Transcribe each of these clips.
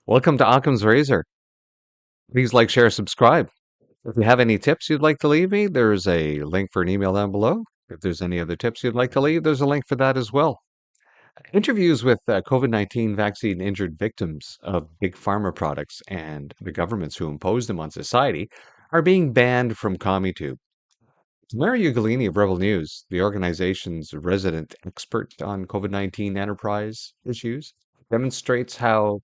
Welcome to Occam's Razor. Please like, share, subscribe. If you have any tips you'd like to leave me, there's a link for an email down below. If there's any other tips you'd like to leave, there's a link for that as well. Interviews with COVID-19 vaccine injured victims of Big Pharma products and the governments who impose them on society are being banned from Commietube. Tamara Ugolini of Rebel News, the organization's resident expert on COVID-19 enterprise issues, demonstrates how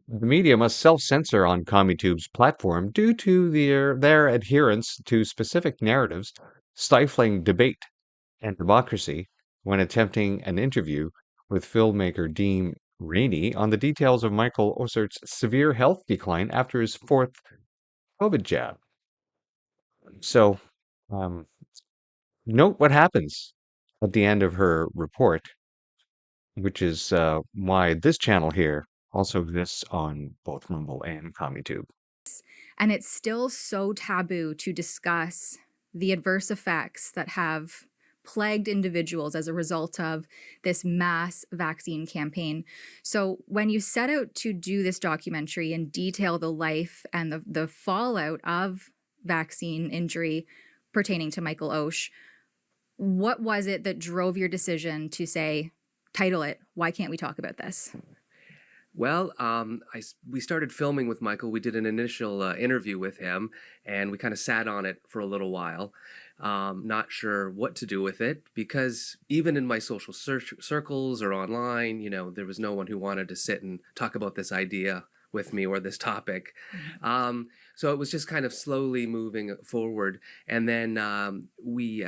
the media must self-censor on Comitube's platform due to their adherence to specific narratives, stifling debate and democracy when attempting an interview with filmmaker Dean Rainey on the details of Michael Oesch's severe health decline after his fourth COVID jab. So, um, note what happens at the end of her report, which is why this channel here also exists on both Rumble and Commitube. And it's still so taboo to discuss the adverse effects that have plagued individuals as a result of this mass vaccine campaign. So when you set out to do this documentary and detail the life and the fallout of vaccine injury pertaining to Michael Oesch, what was it that drove your decision to say, title it, why can't we talk about this? Well, we started filming with Michael. We did an initial interview with him, and we kind of sat on it for a little while, not sure what to do with it, because even in my social circles or online, there was no one who wanted to sit and talk about this idea with me or this topic. So it was just kind of slowly moving forward. And then we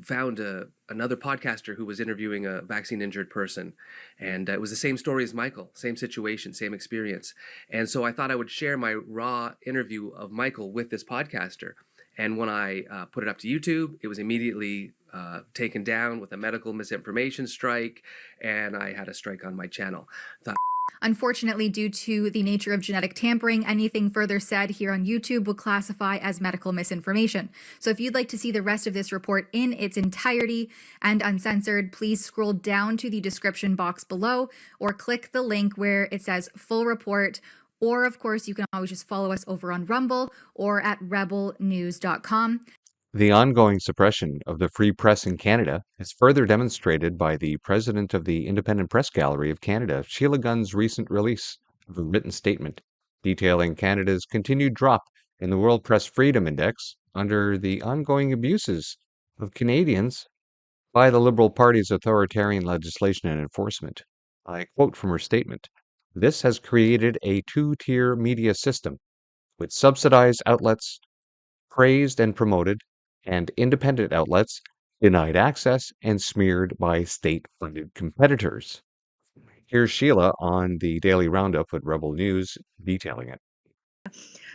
found another podcaster who was interviewing a vaccine injured person. And it was the same story as Michael, same situation, same experience. And so I thought I would share my raw interview of Michael with this podcaster. And when I put it up to YouTube, it was immediately taken down with a medical misinformation strike. And I had a strike on my channel. Unfortunately, due to the nature of genetic tampering, anything further said here on YouTube will classify as medical misinformation. So if you'd like to see the rest of this report in its entirety and uncensored, please scroll down to the description box below or click the link where it says full report. Or, of course, you can always just follow us over on Rumble or at rebelnews.com. The ongoing suppression of the free press in Canada is further demonstrated by the president of the Independent Press Gallery of Canada, Sheila Gunn's recent release of a written statement detailing Canada's continued drop in the World Press Freedom Index under the ongoing abuses of Canadians by the Liberal Party's authoritarian legislation and enforcement. I quote from her statement, "This has created a two-tier media system with subsidized outlets praised and promoted, and independent outlets denied access and smeared by state-funded competitors." Here's Sheila on the Daily Roundup at Rebel News detailing it.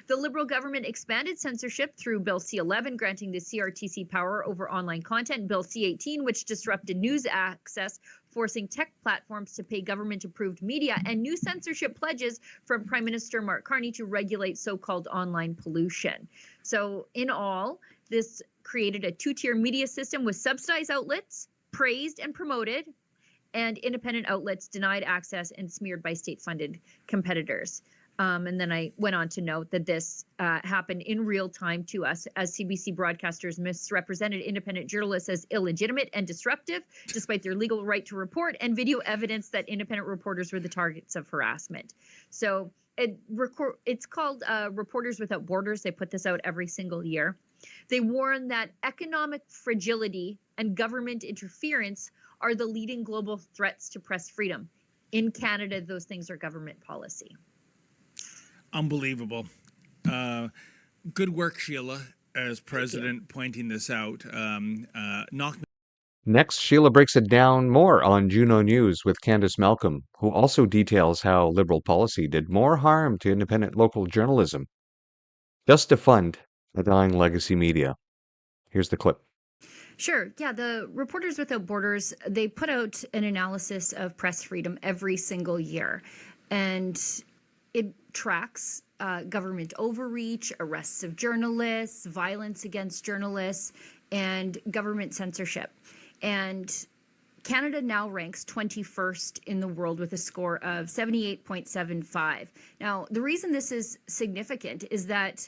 The Liberal government expanded censorship through Bill C-11, granting the CRTC power over online content, Bill C-18, which disrupted news access, forcing tech platforms to pay government-approved media, and new censorship pledges from Prime Minister Mark Carney to regulate so-called online pollution. So in all, this created a two-tier media system with subsidized outlets, praised and promoted, and independent outlets denied access and smeared by state-funded competitors. And then I went on to note that this happened in real time to us as CBC broadcasters misrepresented independent journalists as illegitimate and disruptive, despite their legal right to report, and video evidence that independent reporters were the targets of harassment. So it's called Reporters Without Borders. They put this out every single year. They warn that economic fragility and government interference are the leading global threats to press freedom. In Canada, those things are government policy. Unbelievable. Good work, Sheila, as president, pointing this out. Next, Sheila breaks it down more on Juno News with Candice Malcolm, who also details how Liberal policy did more harm to independent local journalism just to fund the dying legacy media. Here's the clip. Sure. Yeah, the Reporters Without Borders, they put out an analysis of press freedom every single year. And it tracks government overreach, arrests of journalists, violence against journalists, and government censorship. And Canada now ranks 21st in the world with a score of 78.75. Now, the reason this is significant is that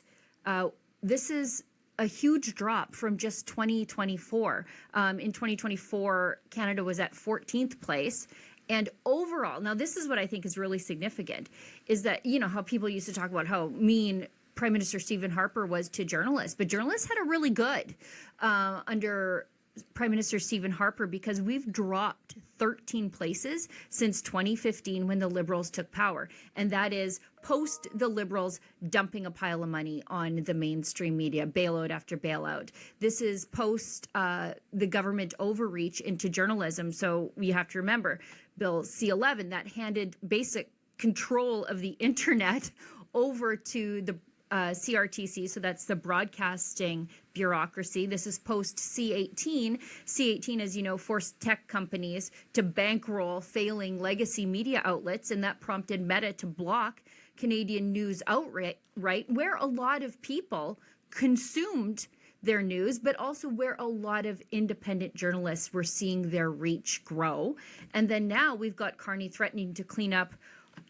this is a huge drop from just 2024. In 2024, Canada was at 14th place. And overall, now this is what I think is really significant, is that, you know, how people used to talk about how mean Prime Minister Stephen Harper was to journalists, but journalists had a really good under Prime Minister Stephen Harper, because we've dropped 13 places since 2015 when the Liberals took power. And that is post the Liberals dumping a pile of money on the mainstream media, bailout after bailout. This is post the government overreach into journalism. So you have to remember Bill C-11 that handed basic control of the internet over to the CRTC, so that's the broadcasting bureaucracy. This is post C-18. C-18, as you know, forced tech companies to bankroll failing legacy media outlets, and that prompted Meta to block Canadian news outright, where a lot of people consumed their news, but also where a lot of independent journalists were seeing their reach grow. And then now we've got Carney threatening to clean up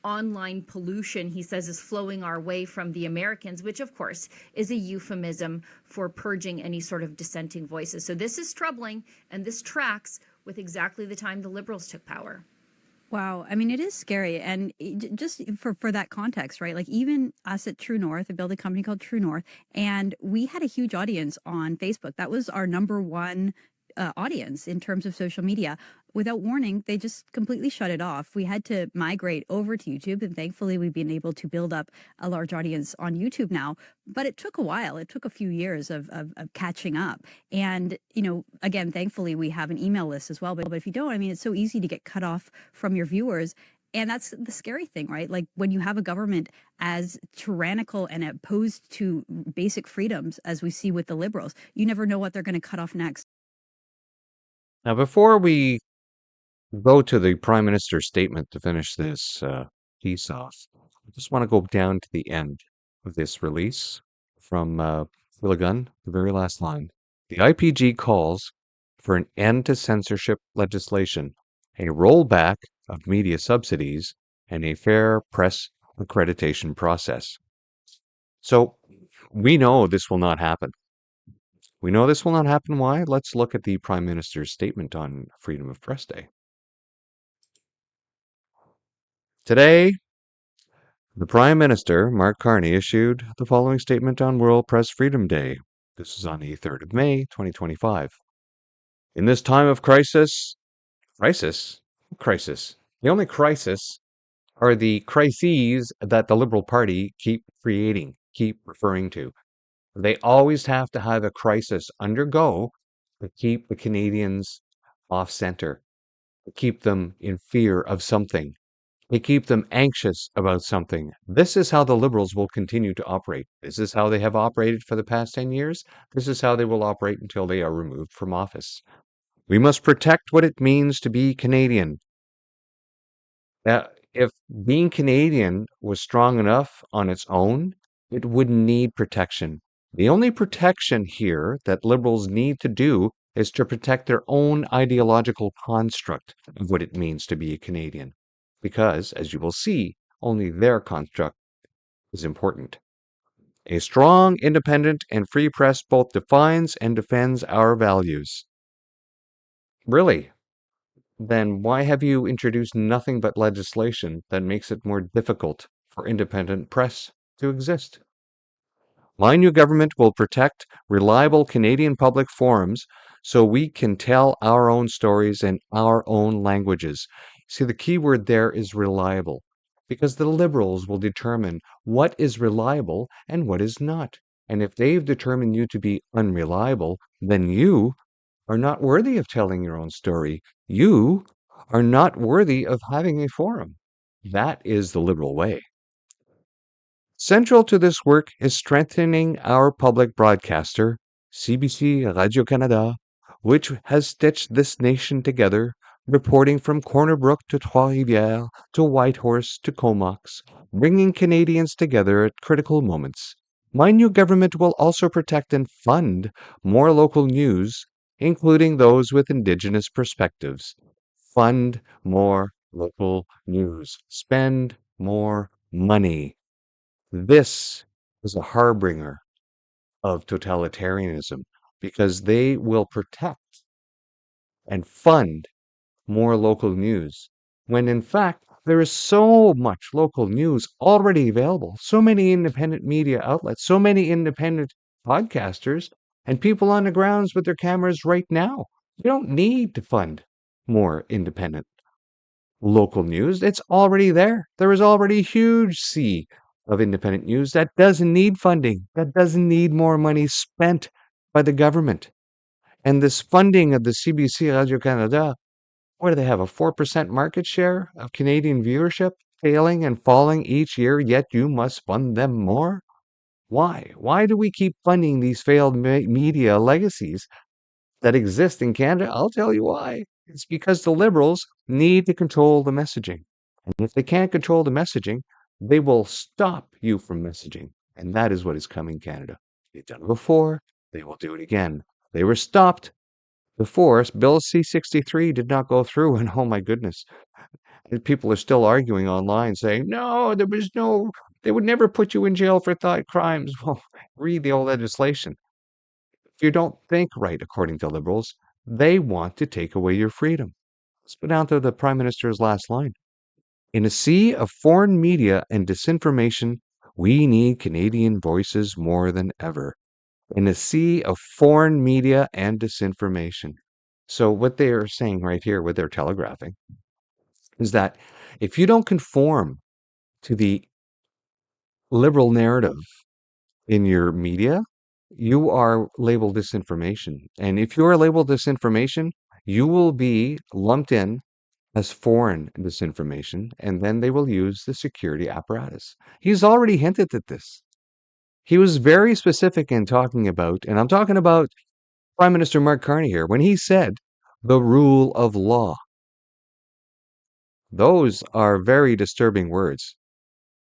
online pollution, he says, is flowing our way from the Americans, which of course is a euphemism for purging any sort of dissenting voices. So this is troubling, and this tracks with exactly the time the Liberals took power. Wow. I mean, it is scary. And just for that context, right? Like even us at True North, I built a company called True North, and we had a huge audience on Facebook. That was our number one audience in terms of social media. Without warning, they just completely shut it off. We had to migrate over to YouTube, and thankfully we've been able to build up a large audience on YouTube now. But it took a while. It took a few years of catching up. And, you know, again, thankfully we have an email list as well. But if you don't, I mean, it's so easy to get cut off from your viewers. And that's the scary thing, right? Like when you have a government as tyrannical and opposed to basic freedoms as we see with the Liberals, you never know what they're going to cut off next. Now, before we go to the Prime Minister's statement to finish this piece off, I just want to go down to the end of this release from Sheila Gunn, the very last line. The IPG calls for an end to censorship legislation, a rollback of media subsidies, and a fair press accreditation process. So we know this will not happen. We know this will not happen. Why? Let's look at the Prime Minister's statement on Freedom of Press Day. Today, the Prime Minister, Mark Carney, issued the following statement on World Press Freedom Day. This is on the 3rd of May, 2025. In this time of crisis, the only crisis are the crises that the Liberal Party keep creating, keep referring to. They always have to have a crisis undergo to keep the Canadians off center, to keep them in fear of something, to keep them anxious about something. This is how the Liberals will continue to operate. This is how they have operated for the past 10 years. This is how they will operate until they are removed from office. We must protect what it means to be Canadian. Now, if being Canadian was strong enough on its own, it wouldn't need protection. The only protection here that Liberals need to do is to protect their own ideological construct of what it means to be a Canadian. Because, as you will see, only their construct is important. A strong, independent, and free press both defines and defends our values. Really? Then why have you introduced nothing but legislation that makes it more difficult for independent press to exist? My new government will protect reliable Canadian public forums so we can tell our own stories in our own languages. See, the key word there is reliable, because the Liberals will determine what is reliable and what is not. And if they've determined you to be unreliable, then you are not worthy of telling your own story. You are not worthy of having a forum. That is the Liberal way. Central to this work is strengthening our public broadcaster, CBC Radio-Canada, which has stitched this nation together, reporting from Corner Brook to Trois-Rivières to Whitehorse to Comox, bringing Canadians together at critical moments. My new government will also protect and fund more local news, including those with Indigenous perspectives. Fund more local news. Spend more money. This is a harbinger of totalitarianism because they will protect and fund more local news when in fact there is so much local news already available, so many independent media outlets, so many independent podcasters, and people on the grounds with their cameras right now. You don't need to fund more independent local news. It's already there. There is already a huge sea of independent news that doesn't need funding, that doesn't need more money spent by the government. And this funding of the CBC Radio Canada, what do they have? A 4% market share of Canadian viewership, failing and falling each year, yet you must fund them more? Why? Why do we keep funding these failed media legacies that exist in Canada? I'll tell you why. It's because the Liberals need to control the messaging. And if they can't control the messaging, they will stop you from messaging. And that is what is coming, Canada. They've done it before. They will do it again. They were stopped before. Bill C-63 did not go through. And oh my goodness, people are still arguing online saying, no, they would never put you in jail for thought crimes. Well, read the old legislation. If you don't think right, according to Liberals, they want to take away your freedom. Let's go down to the Prime Minister's last line. In a sea of foreign media and disinformation, we need Canadian voices more than ever. In a sea of foreign media and disinformation. So what they are saying right here, what they're telegraphing, is that if you don't conform to the liberal narrative in your media, you are labeled disinformation. And if you are labeled disinformation, you will be lumped in as foreign disinformation, and then they will use the security apparatus. He's already hinted at this. He was very specific in talking about, and I'm talking about Prime Minister Mark Carney here, when he said the rule of law. Those are very disturbing words.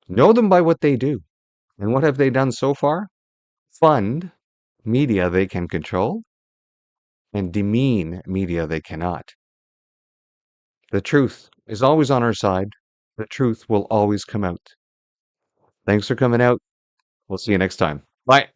Know them by what they do. And what have they done so far? Fund media they can control and demean media they cannot. The truth is always on our side. The truth will always come out. Thanks for coming out. We'll see you next time. Bye.